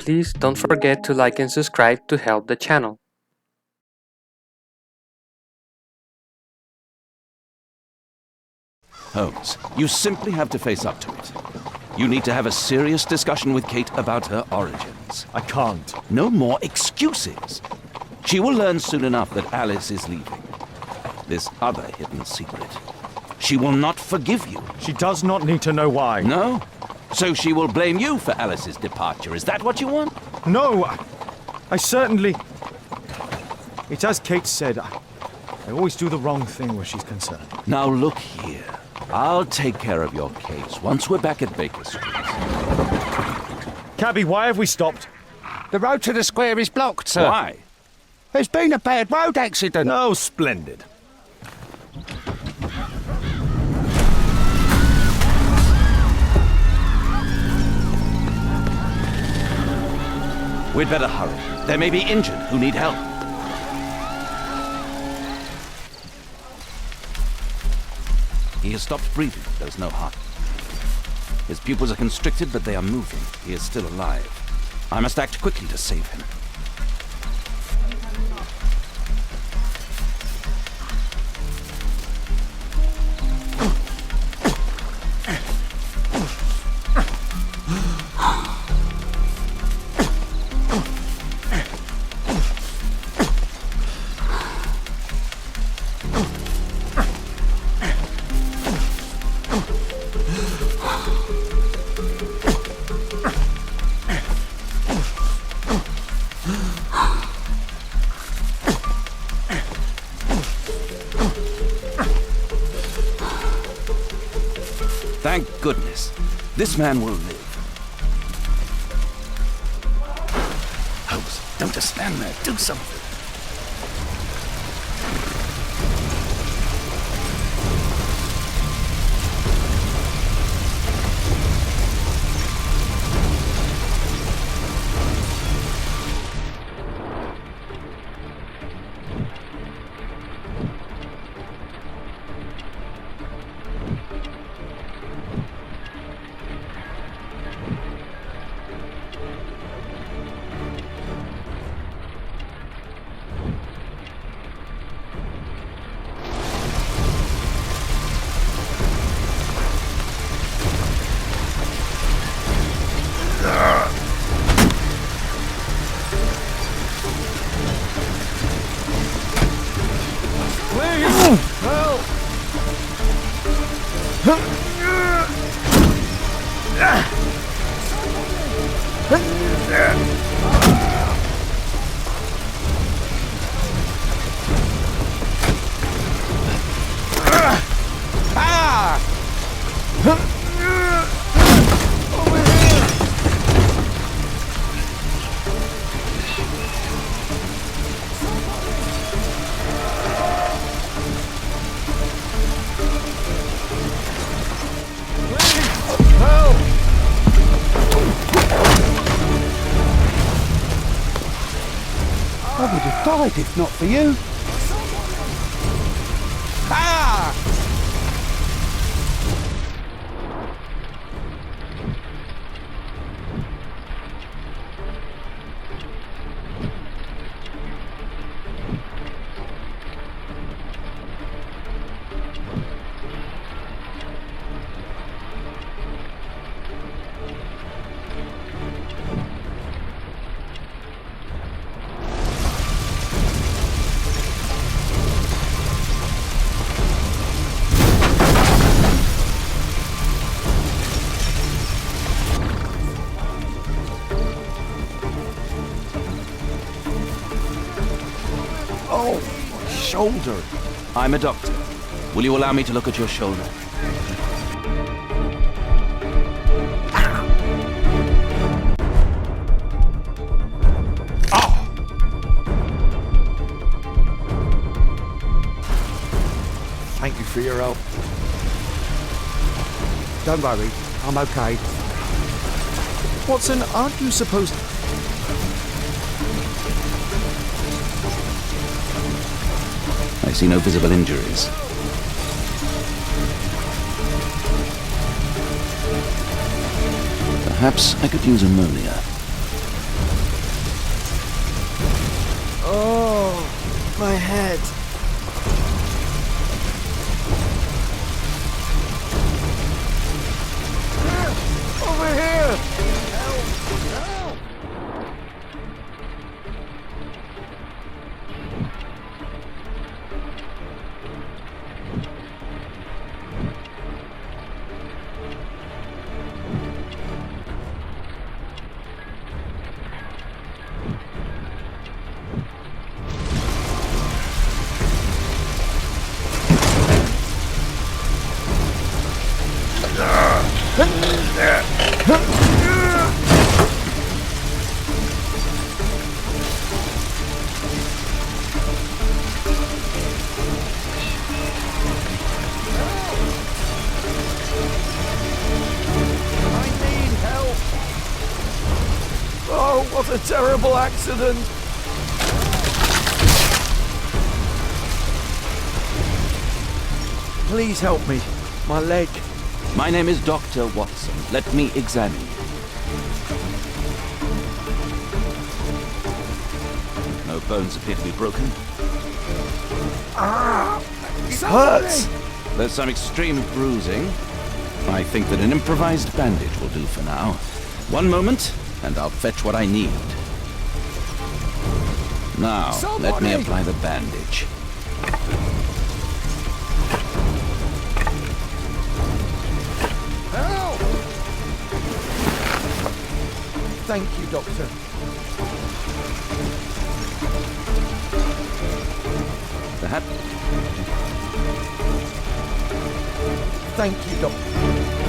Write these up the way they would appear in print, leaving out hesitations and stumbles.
please don't forget to like and subscribe to help the channel. Holmes, you simply have to face up to it. You need to have a serious discussion with Kate about her origins. I can't. No more excuses. She will learn soon enough that Alice is leaving. This other hidden secret. She will not forgive you. She does not need to know why. No? So she will blame you for Alice's departure. Is that what you want? No, I certainly... It's as Kate said, I always do the wrong thing where she's concerned. Now look here. I'll take care of your case once we're back at Baker Street. Cabby, why have we stopped? The road to the square is blocked, sir. Why? There's been a bad road accident. Oh, splendid. We'd better hurry. There may be injured who need help. He has stopped breathing. There's no heart. His pupils are constricted, but they are moving. He is still alive. I must act quickly to save him. Thank goodness. This man will live. Holmes, don't just stand there. Do something. I would have died if not for you. Ah! Oh, my shoulder. I'm a doctor. Will you allow me to look at your shoulder? Thank you for your help. Don't worry, I'm okay. Watson, aren't you supposed... I see no visible injuries. Perhaps I could use ammonia. Oh, what a terrible accident! Please help me. My leg. My name is Dr. Watson. Let me examine you. No bones appear to be broken. It hurts! There's some extreme bruising. I think that an improvised bandage will do for now. One moment, and I'll fetch what I need. Now, let me apply the bandage. Help! Thank you, Doctor. That Thank you, Doctor.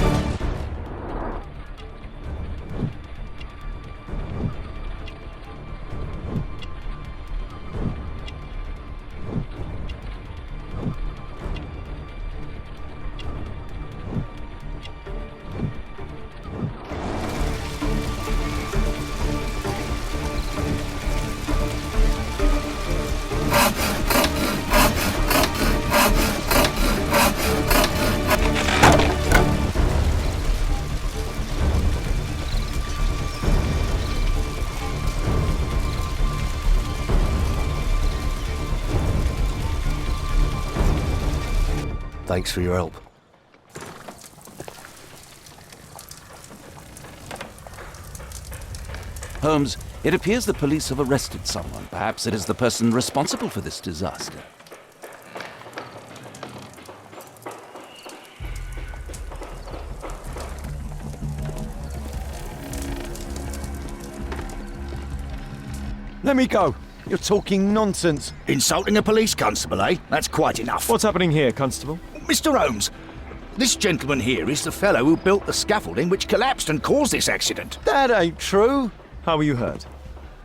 Thanks for your help. Holmes, it appears the police have arrested someone. Perhaps it is the person responsible for this disaster. Let me go. You're talking nonsense. Insulting a police constable, eh? That's quite enough. What's happening here, Constable? Mr. Holmes, this gentleman here is the fellow who built the scaffolding which collapsed and caused this accident. That ain't true. How were you hurt?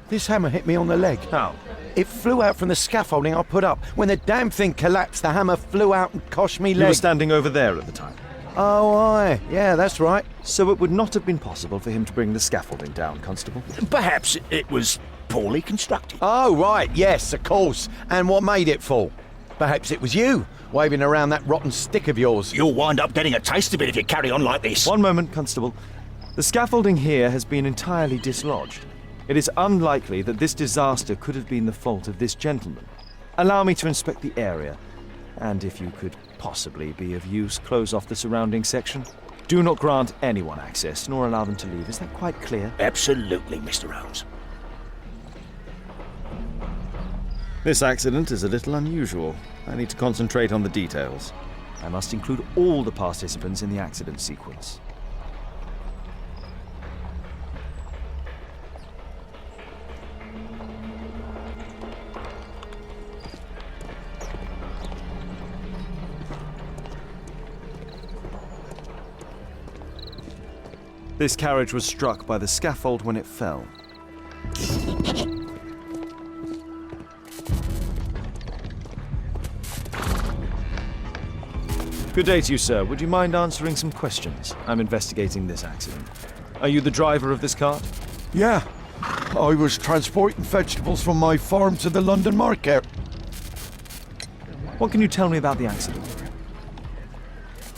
This hammer hit me on the leg. How? It flew out from the scaffolding I put up. When the damn thing collapsed, the hammer flew out and coshed me leg. You were standing over there at the time. Oh, aye. Yeah, that's right. So it would not have been possible for him to bring the scaffolding down, Constable. Perhaps it was poorly constructed. Oh, right. Yes, of course. And what made it fall? Perhaps it was you, waving around that rotten stick of yours. You'll wind up getting a taste of it if you carry on like this. One moment, Constable. The scaffolding here has been entirely dislodged. It is unlikely that this disaster could have been the fault of this gentleman. Allow me to inspect the area, and if you could possibly be of use, close off the surrounding section. Do not grant anyone access, nor allow them to leave. Is that quite clear? Absolutely, Mr. Holmes. This accident is a little unusual. I need to concentrate on the details. I must include all the participants in the accident sequence. This carriage was struck by the scaffold when it fell. Good day to you, sir. Would you mind answering some questions? I'm investigating this accident. Are you the driver of this cart? Yeah, I was transporting vegetables from my farm to the London market. What can you tell me about the accident?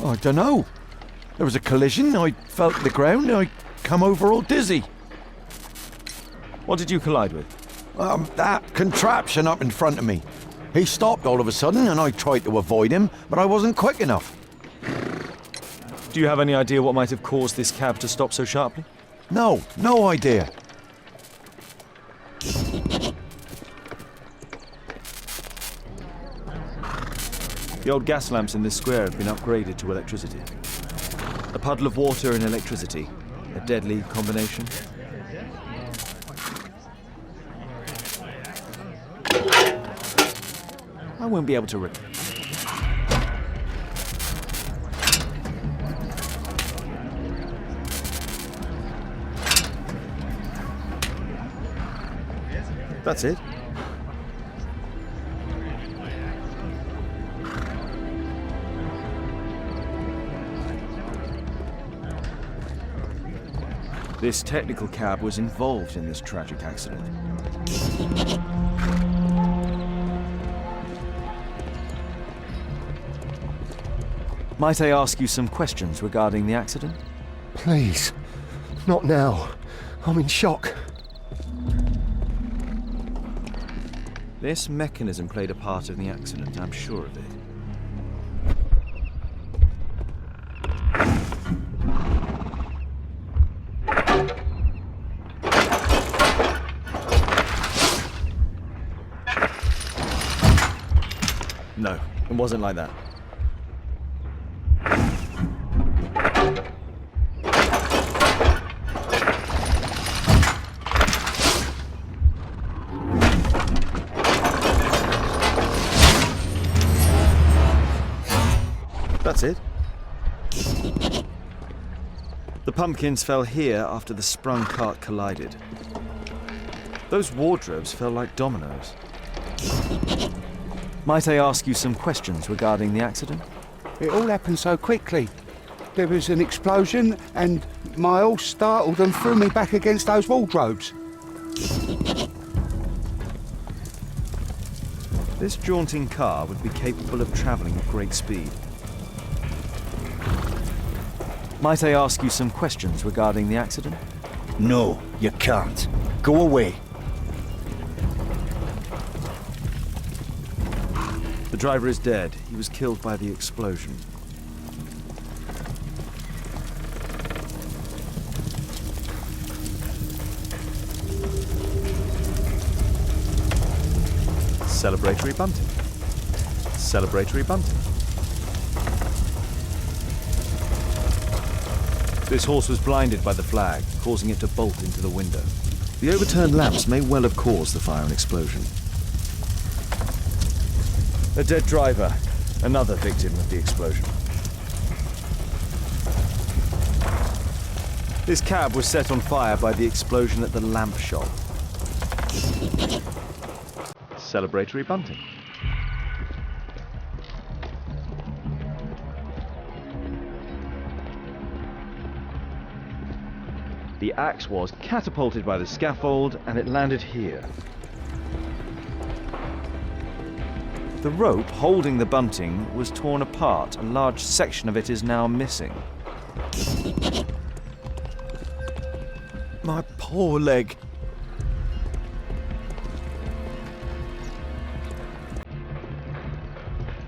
I don't know. There was a collision, I felt the ground, I come over all dizzy. What did you collide with? That contraption up in front of me. He stopped all of a sudden and I tried to avoid him, but I wasn't quick enough. Do you have any idea what might have caused this cab to stop so sharply? No idea. The old gas lamps in this square have been upgraded to electricity. A puddle of water and electricity. A deadly combination. I won't be able to read. That's it. This technical cab was involved in this tragic accident. Might I ask you some questions regarding the accident? Please. Not now. I'm in shock. This mechanism played a part in the accident, I'm sure of it. No, it wasn't like that. That's it. The pumpkins fell here after the sprung cart collided. Those wardrobes fell like dominoes. Might I ask you some questions regarding the accident? It all happened so quickly. There was an explosion and my horse startled and threw me back against those wardrobes. This jaunting car would be capable of travelling at great speed. Might I ask you some questions regarding the accident? No, you can't. Go away. The driver is dead. He was killed by the explosion. Celebratory bunting. Celebratory bunting. This horse was blinded by the flag, causing it to bolt into the window. The overturned lamps may well have caused the fire and explosion. A dead driver, another victim of the explosion. This cab was set on fire by the explosion at the lamp shop. Celebratory bunting. The axe was catapulted by the scaffold and it landed here. The rope holding the bunting was torn apart. A large section of it is now missing. My poor leg.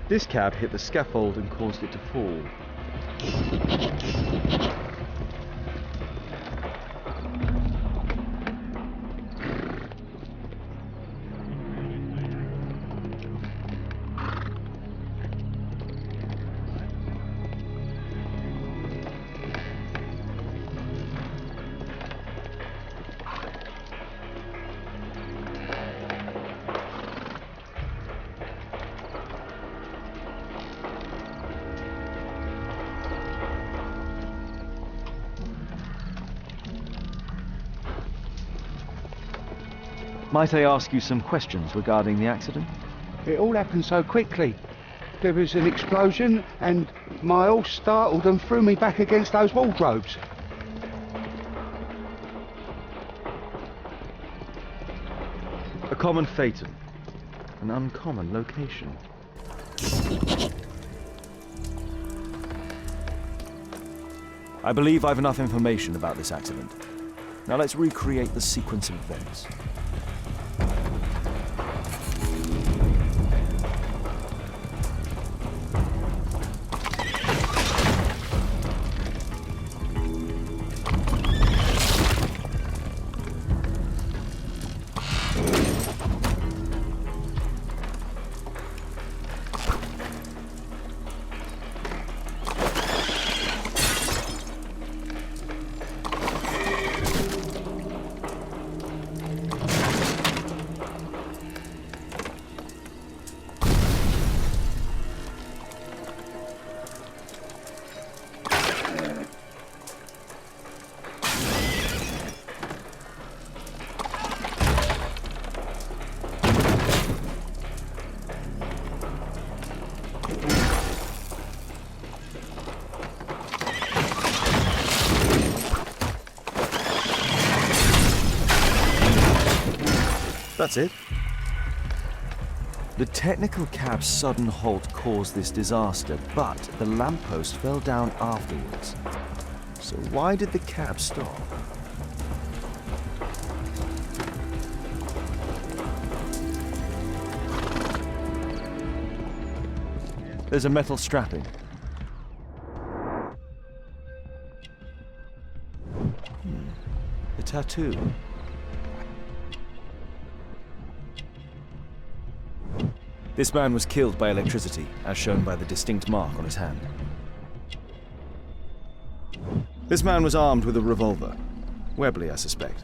This cab hit the scaffold and caused it to fall. Might I ask you some questions regarding the accident? It all happened so quickly. There was an explosion and my horse startled and threw me back against those wardrobes. A common phaeton. An uncommon location. I believe I've enough information about this accident. Now let's recreate the sequence of events. That's it. The technical cab's sudden halt caused this disaster, but the lamppost fell down afterwards. So why did the cab stop? There's a metal strapping. A tattoo. This man was killed by electricity, as shown by the distinct mark on his hand. This man was armed with a revolver. Webley, I suspect.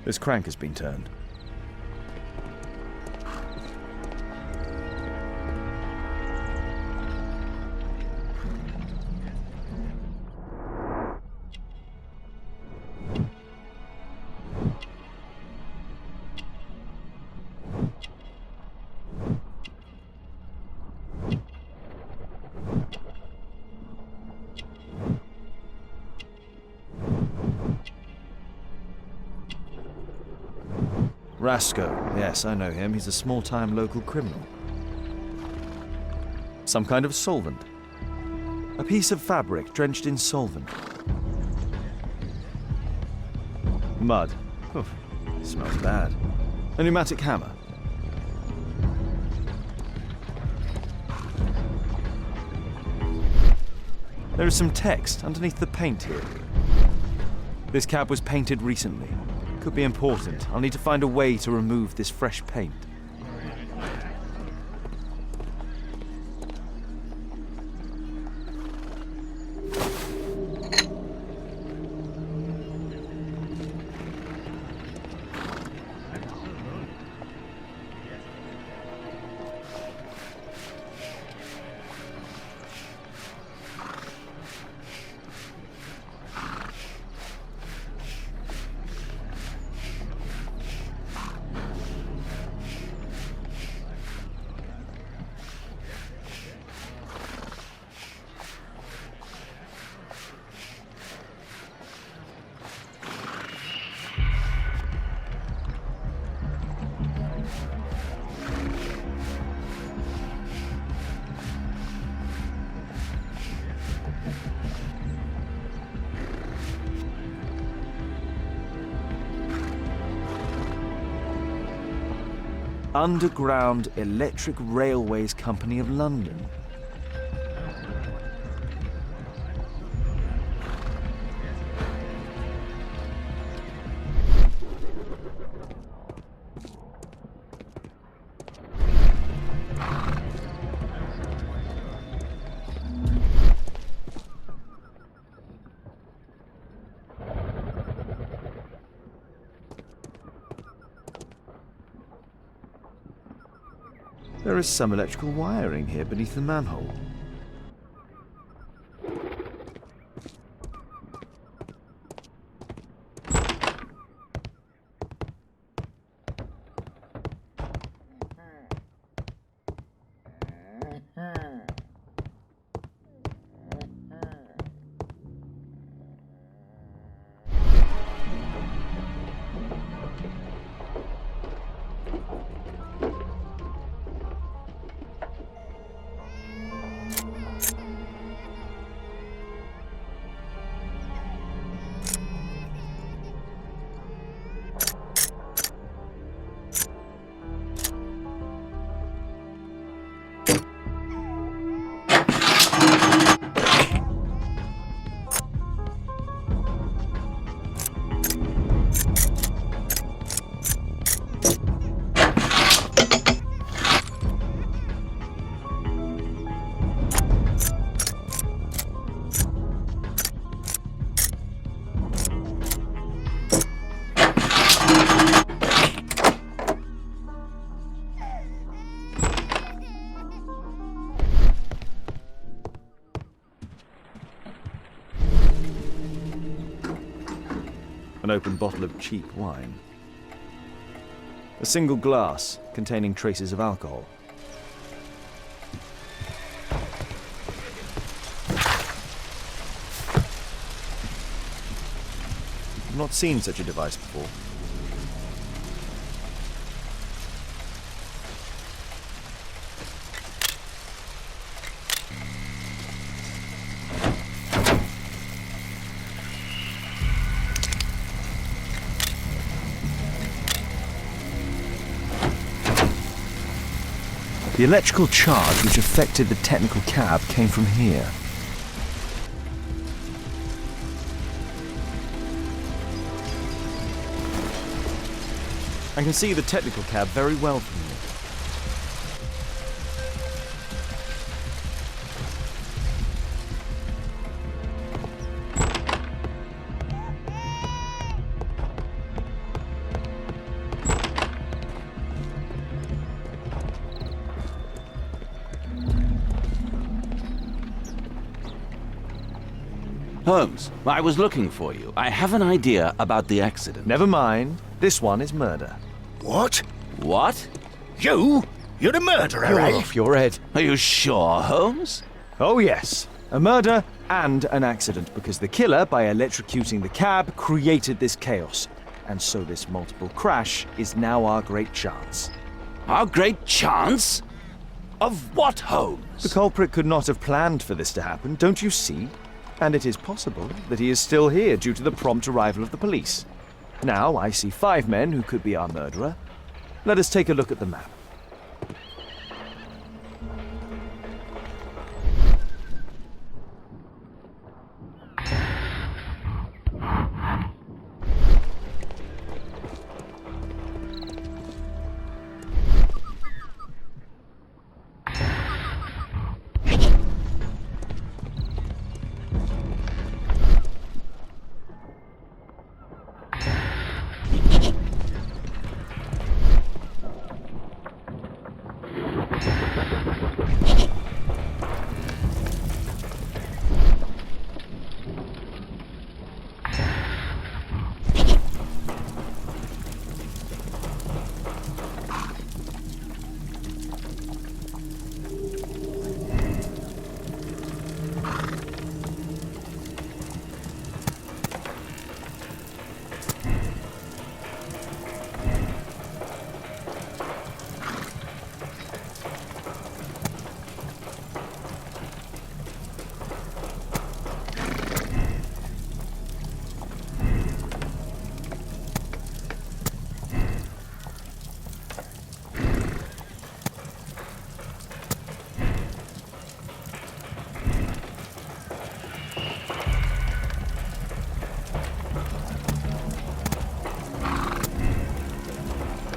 This crank has been turned. Rasco. Yes, I know him. He's a small-time local criminal. Some kind of solvent. A piece of fabric drenched in solvent. Mud. Oof, smells bad. A pneumatic hammer. There is some text underneath the paint here. This cab was painted recently. Could be important. I'll need to find a way to remove this fresh paint. Underground Electric Railways Company of London. There is some electrical wiring here beneath the manhole. An open bottle of cheap wine. A single glass containing traces of alcohol. I've not seen such a device before. The electrical charge which affected the technical cab came from here. I can see the technical cab very well from here. Holmes, I was looking for you. I have an idea about the accident. Never mind. This one is murder. What? What? You? You're the murderer, You're eh? off your head. Are you sure, Holmes? Oh yes, a murder and an accident, because the killer, by electrocuting the cab, created this chaos. And so this multiple crash is now our great chance. Our great chance? Of what, Holmes? The culprit could not have planned for this to happen, don't you see? And it is possible that he is still here due to the prompt arrival of the police. Now I see 5 men who could be our murderer. Let us take a look at the map.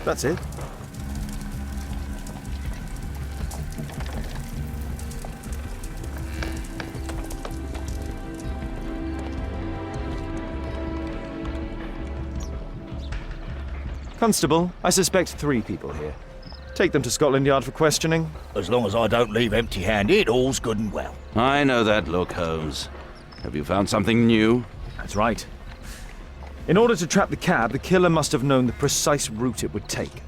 That's it. Constable, I suspect 3 people here. Take them to Scotland Yard for questioning. As long as I don't leave empty-handed, all's good and well. I know that look, Holmes. Have you found something new? That's right. In order to trap the cab, the killer must have known the precise route it would take.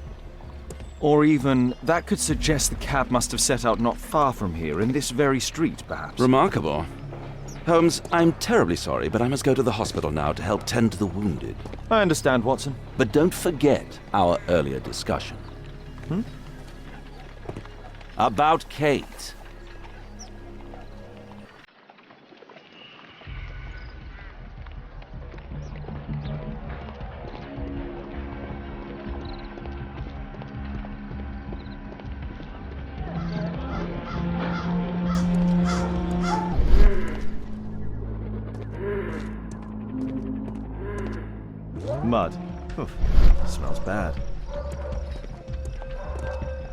Or even, that could suggest the cab must have set out not far from here, in this very street, perhaps. Remarkable. Holmes, I'm terribly sorry, but I must go to the hospital now to help tend to the wounded. I understand, Watson. But don't forget our earlier discussion. About Kate. Mud. Oof, smells bad.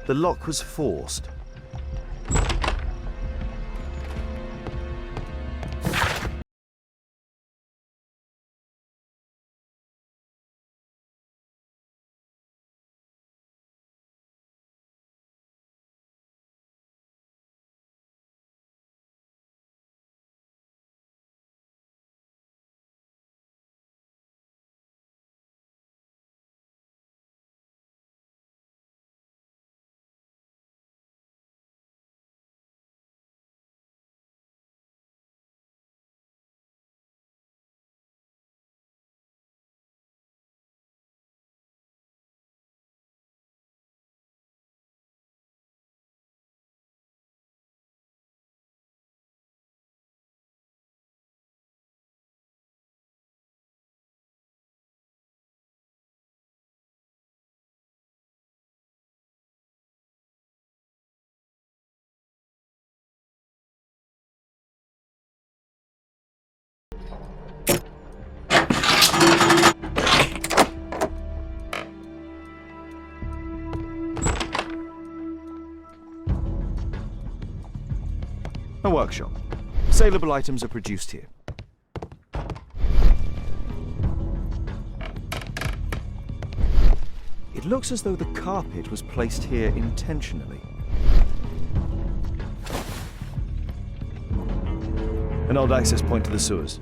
The lock was forced. A workshop. Saleable items are produced here. It looks as though the carpet was placed here intentionally. An old access point to the sewers.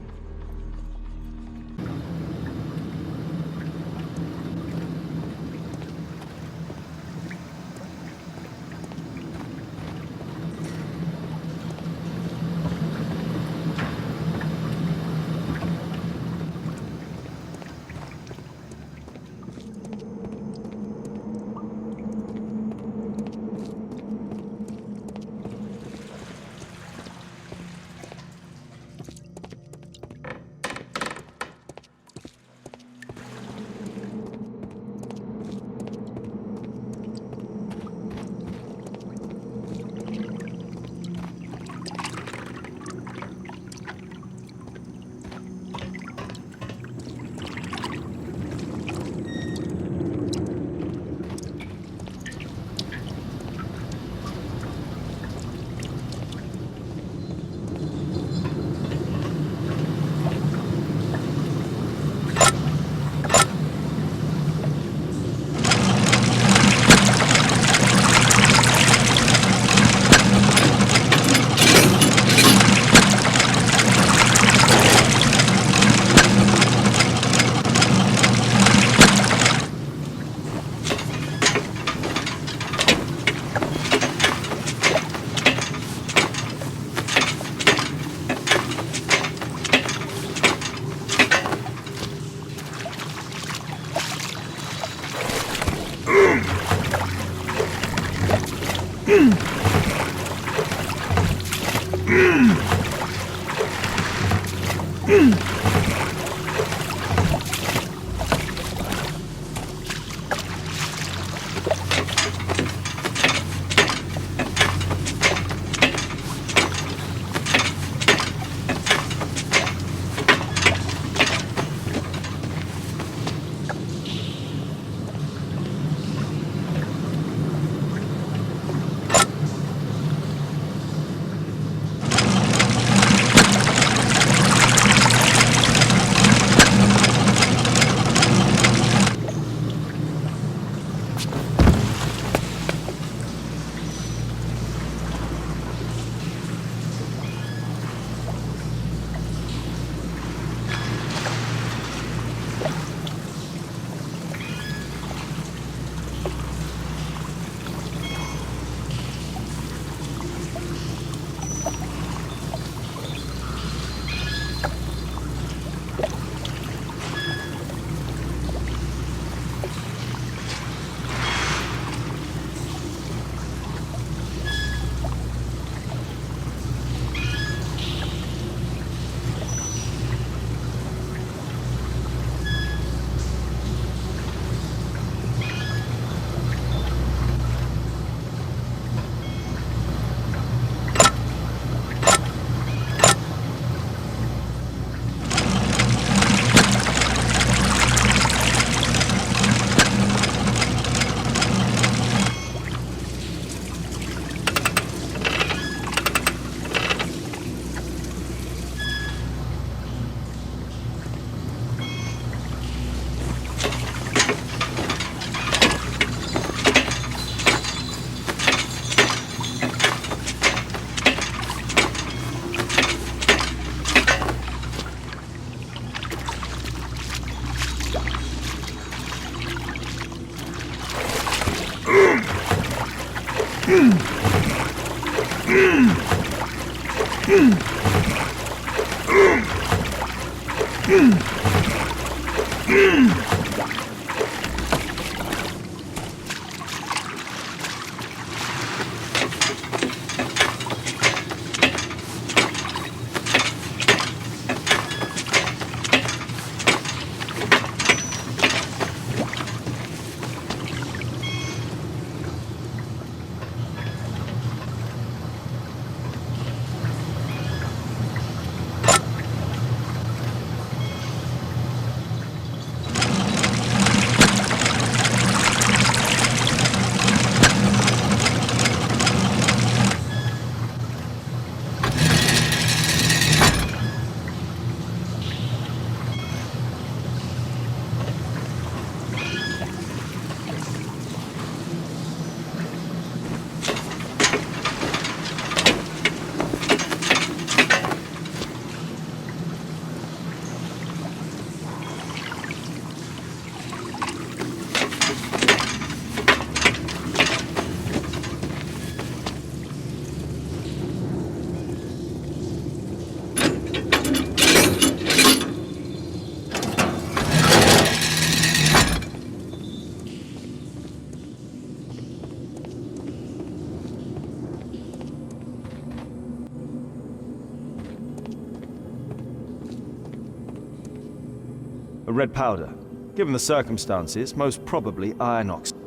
A red powder. Given the circumstances, most probably iron oxide.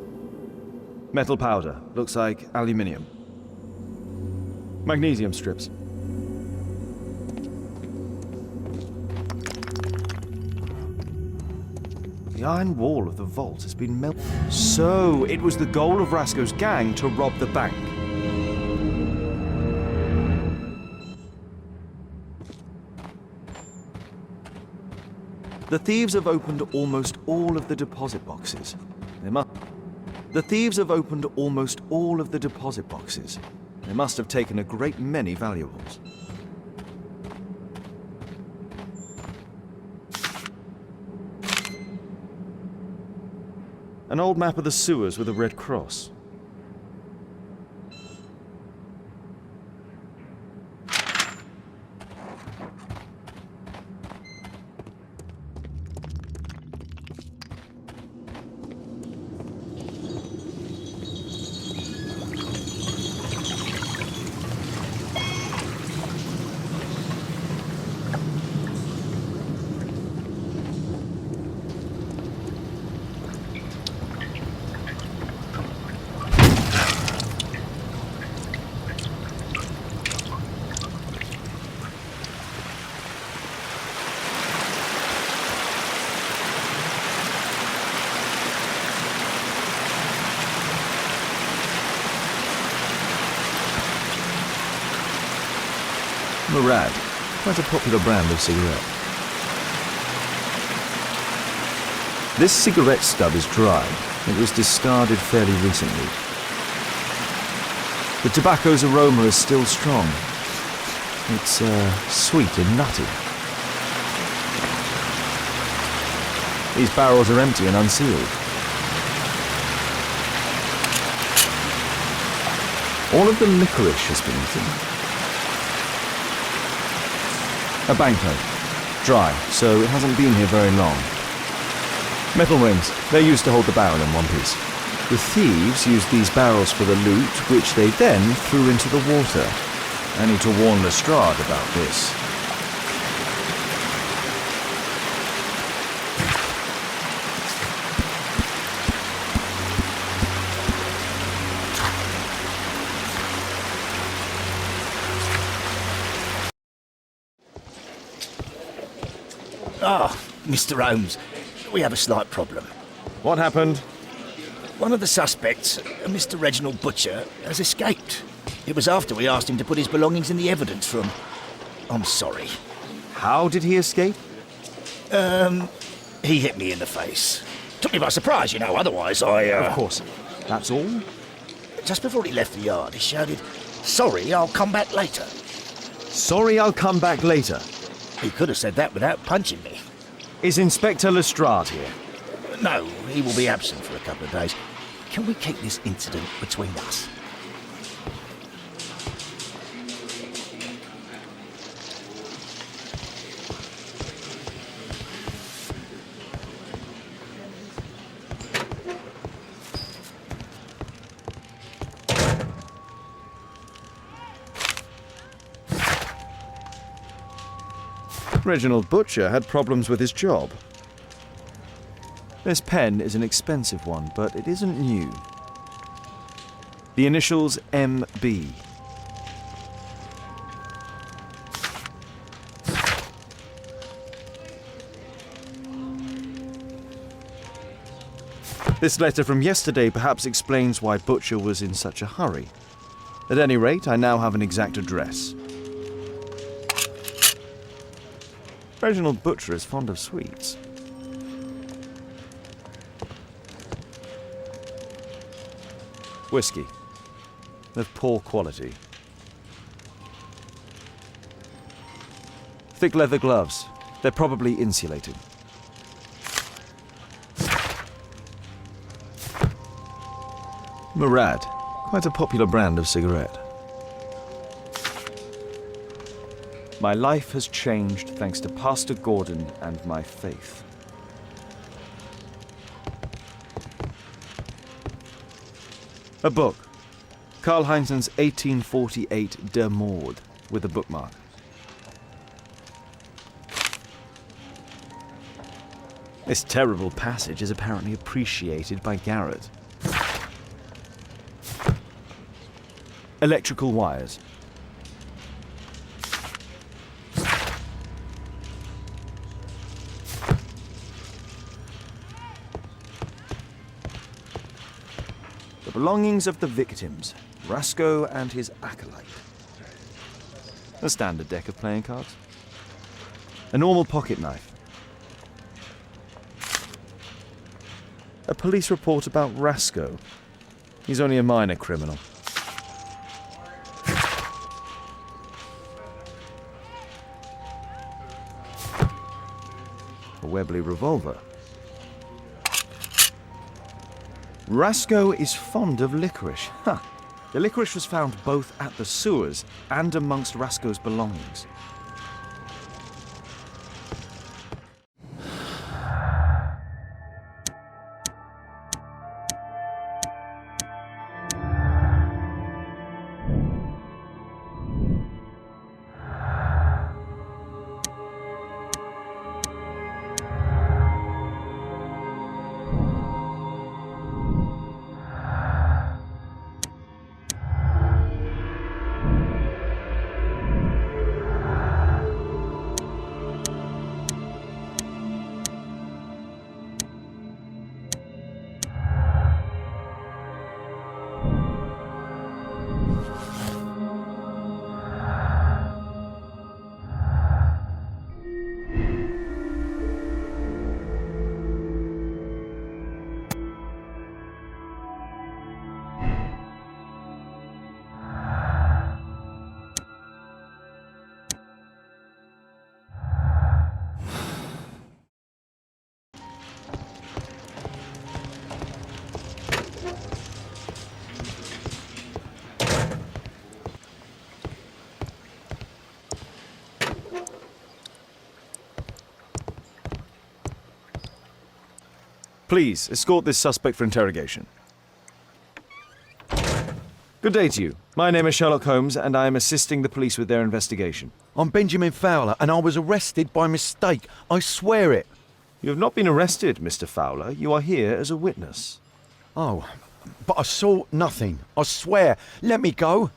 Metal powder. Looks like aluminium. Magnesium strips. The iron wall of the vault has been melted. So, it was the goal of Rasco's gang to rob the bank. The thieves have opened almost all of the deposit boxes. The thieves have opened almost all of the deposit boxes. They must have taken a great many valuables. An old map of the sewers with a red cross. Murad, quite a popular brand of cigarette. This cigarette stub is dry. It was discarded fairly recently. The tobacco's aroma is still strong. It's sweet and nutty. These barrels are empty and unsealed. All of the licorice has been eaten. A banknote. Dry, so it hasn't been here very long. Metal rings. They're used to hold the barrel in one piece. The thieves used these barrels for the loot, which they then threw into the water. I need to warn Lestrade about this. Ah, Mr. Holmes, we have a slight problem. What happened? One of the suspects, Mr. Reginald Butcher, has escaped. It was after we asked him to put his belongings in the evidence room. I'm sorry. How did he escape? He hit me in the face. Took me by surprise, you know, otherwise I, Of course. That's all? Just before he left the yard, he shouted, "Sorry, I'll come back later." Sorry, I'll come back later. He could have said that without punching me. Is Inspector Lestrade here? No, he will be absent for a couple of days. Can we keep this incident between us? Reginald Butcher had problems with his job. This pen is an expensive one, but it isn't new. The initials MB. This letter from yesterday perhaps explains why Butcher was in such a hurry. At any rate, I now have an exact address. Reginald Butcher is fond of sweets. Whiskey. Of poor quality. Thick leather gloves. They're probably insulated. Murad. Quite a popular brand of cigarette. My life has changed thanks to Pastor Gordon and my faith. A book. Karl Heinzen's 1848 Der Mord, with a bookmark. This terrible passage is apparently appreciated by Garrett. Electrical wires. The belongings of the victims, Rasco and his acolyte. A standard deck of playing cards. A normal pocket knife. A police report about Rasco. He's only a minor criminal. A Webley revolver. Rasco is fond of licorice. Huh. The licorice was found both at the sewers and amongst Rasco's belongings. Please, escort this suspect for interrogation. Good day to you. My name is Sherlock Holmes, and I am assisting the police with their investigation. I'm Benjamin Fowler, and I was arrested by mistake. I swear it. You have not been arrested, Mr. Fowler. You are here as a witness. Oh, but I saw nothing. I swear. Let me go.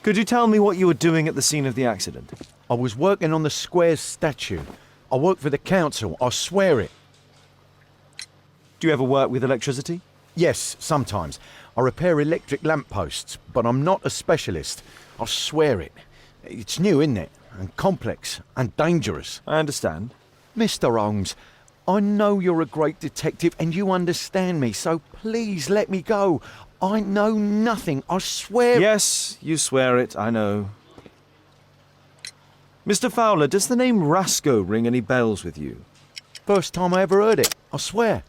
Could you tell me what you were doing at the scene of the accident? I was working on the square's statue. I work for the council. I swear it. Do you ever work with electricity? Yes, sometimes. I repair electric lampposts, but I'm not a specialist. I swear it. It's new, isn't it? And complex and dangerous. I understand. Mr. Holmes, I know you're a great detective and you understand me, so please let me go. I know nothing, I swear. Yes, you swear it, I know. Mr. Fowler, does the name Rasco ring any bells with you? First time I ever heard it, I swear.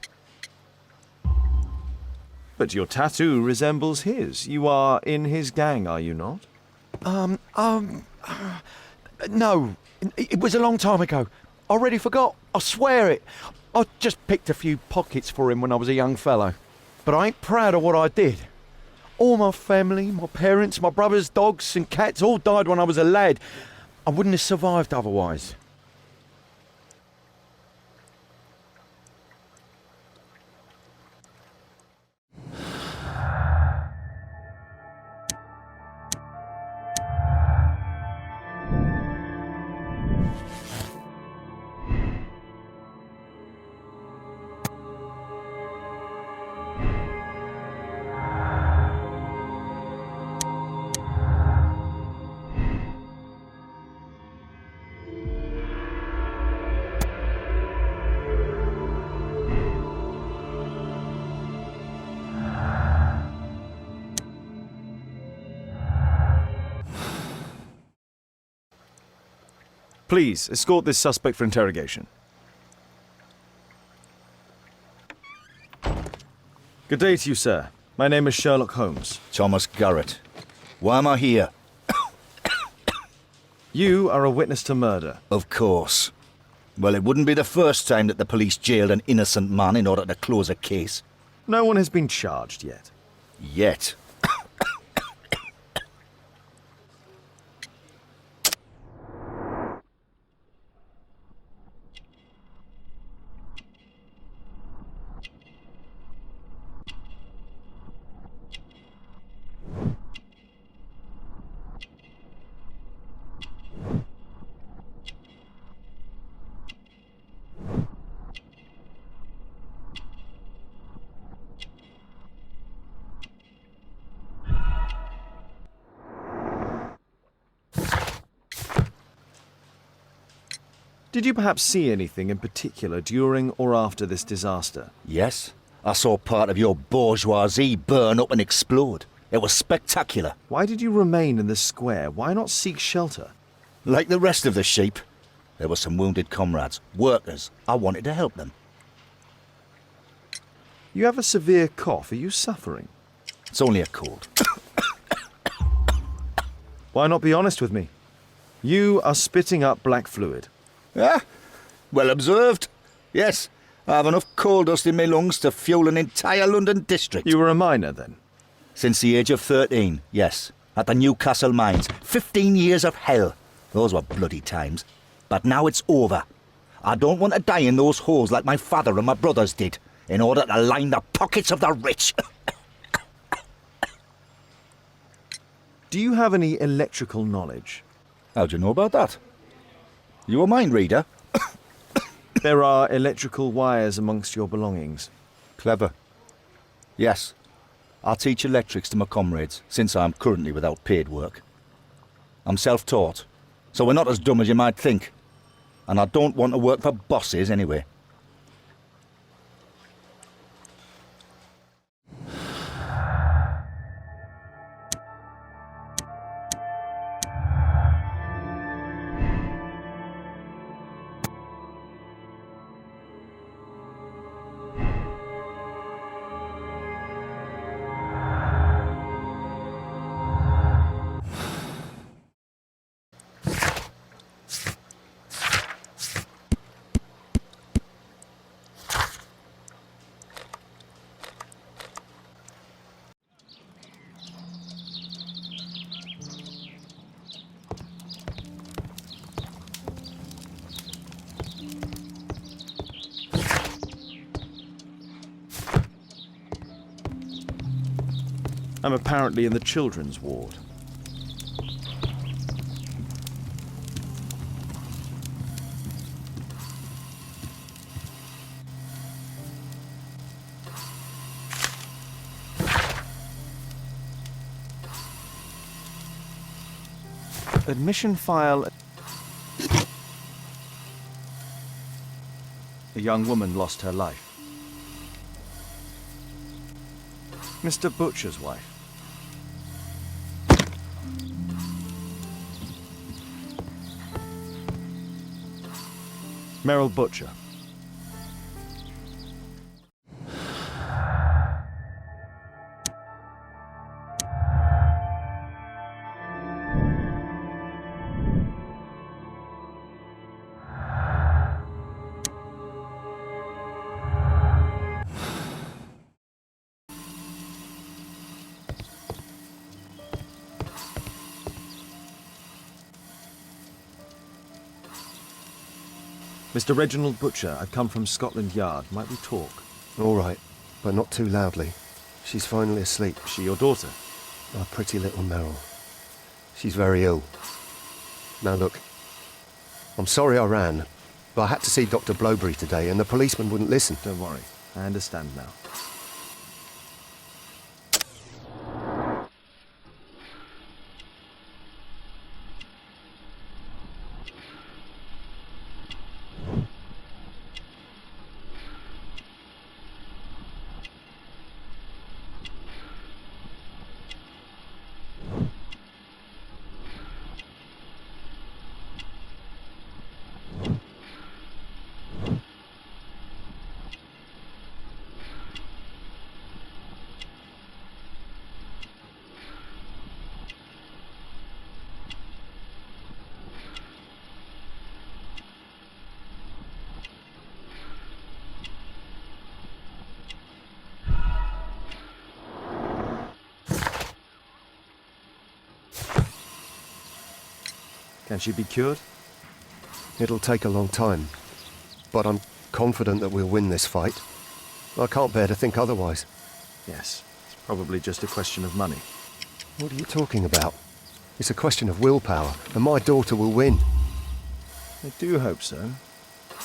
But your tattoo resembles his. You are in his gang, are you not? No. It was a long time ago. I already forgot, I swear it. I just picked a few pockets for him when I was a young fellow. But I ain't proud of what I did. All my family, my parents, my brothers, dogs and cats all died when I was a lad. I wouldn't have survived otherwise. Please, escort this suspect for interrogation. Good day to you, sir. My name is Sherlock Holmes. Thomas Garrett. Why am I here? You are a witness to murder. Of course. Well, it wouldn't be the first time that the police jailed an innocent man in order to close a case. No one has been charged yet. Yet. Did you perhaps see anything in particular during or after this disaster? Yes, I saw part of your bourgeoisie burn up and explode. It was spectacular. Why did you remain in the square? Why not seek shelter? Like the rest of the sheep, there were some wounded comrades, workers. I wanted to help them. You have a severe cough. Are you suffering? It's only a cold. Why not be honest with me? You are spitting up black fluid. Ah, well observed. Yes, I have enough coal dust in my lungs to fuel an entire London district. You were a miner then? Since the age of 13, yes. At the Newcastle mines. 15 years of hell. Those were bloody times. But now it's over. I don't want to die in those holes like my father and my brothers did, in order to line the pockets of the rich. Do you have any electrical knowledge? How do you know about that? You a mind reader? There are electrical wires amongst your belongings. Clever. Yes. I teach electrics to my comrades, since I'm currently without paid work. I'm self-taught, so we're not as dumb as you might think. And I don't want to work for bosses anyway. I'm apparently in the children's ward. Admission file. A young woman lost her life. Mr. Butcher's wife. Merrill Butcher. Mr. Reginald Butcher, I've come from Scotland Yard. Might we talk? All right, but not too loudly. She's finally asleep. She your daughter? Our pretty little Merrill. She's very ill. Now look, I'm sorry I ran, but I had to see Dr. Blowberry today and the policeman wouldn't listen. Don't worry. I understand now. Can she be cured? It'll take a long time, but I'm confident that we'll win this fight. I can't bear to think otherwise. Yes, it's probably just a question of money. What are you talking about? It's a question of willpower, and my daughter will win. I do hope so.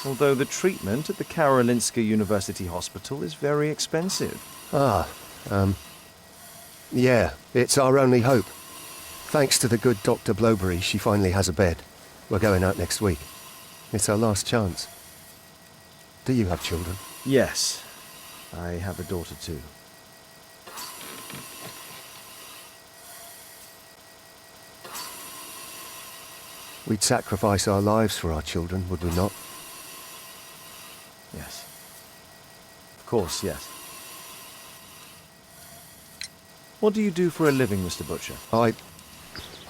Although the treatment at the Karolinska University Hospital is very expensive. Yeah, it's our only hope. Thanks to the good Dr. Blowberry, she finally has a bed. We're going out next week. It's our last chance. Do you have children? Yes, I have a daughter too. We'd sacrifice our lives for our children, would we not? Yes. Of course, yes. What do you do for a living, Mr. Butcher?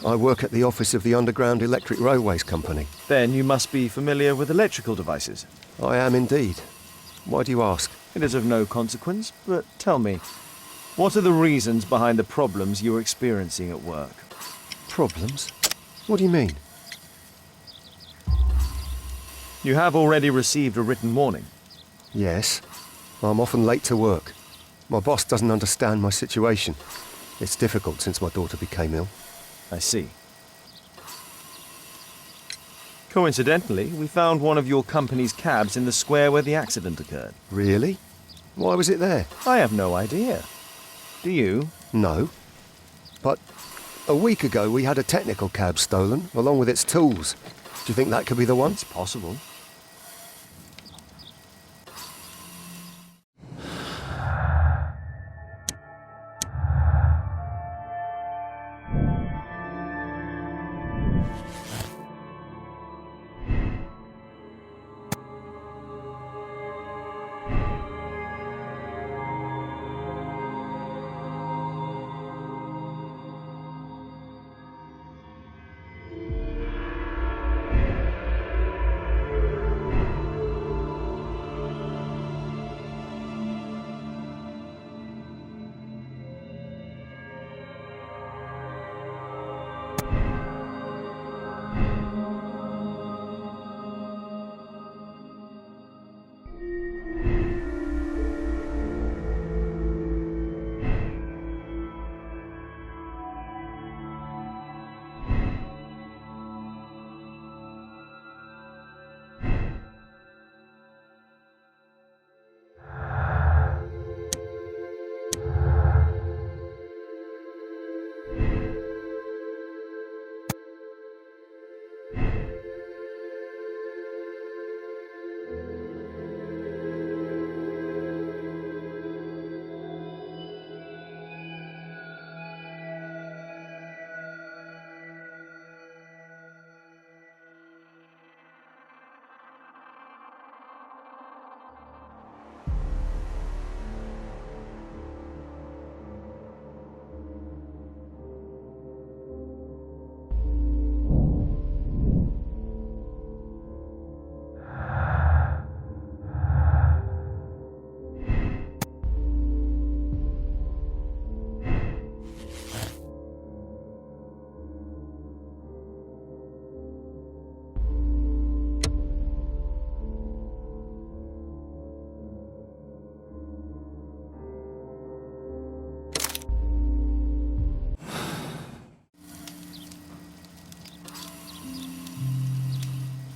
I work at the office of the Underground Electric Railways Company. Then you must be familiar with electrical devices. I am indeed. Why do you ask? It is of no consequence, but tell me, what are the reasons behind the problems you are experiencing at work? Problems? What do you mean? You have already received a written warning. Yes. I'm often late to work. My boss doesn't understand my situation. It's difficult since my daughter became ill. I see. Coincidentally, we found one of your company's cabs in the square where the accident occurred. Really? Why was it there? I have no idea. Do you? No. But a week ago we had a technical cab stolen, along with its tools. Do you think that could be the one? It's possible.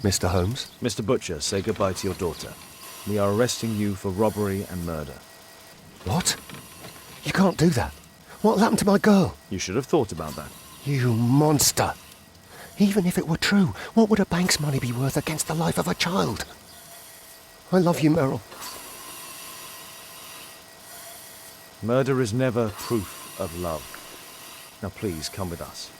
Mr. Holmes? Mr. Butcher, say goodbye to your daughter. We are arresting you for robbery and murder. What? You can't do that. What happened to my girl? You should have thought about that. You monster. Even if it were true, what would a bank's money be worth against the life of a child? I love you, Merrill. Murder is never proof of love. Now please, come with us.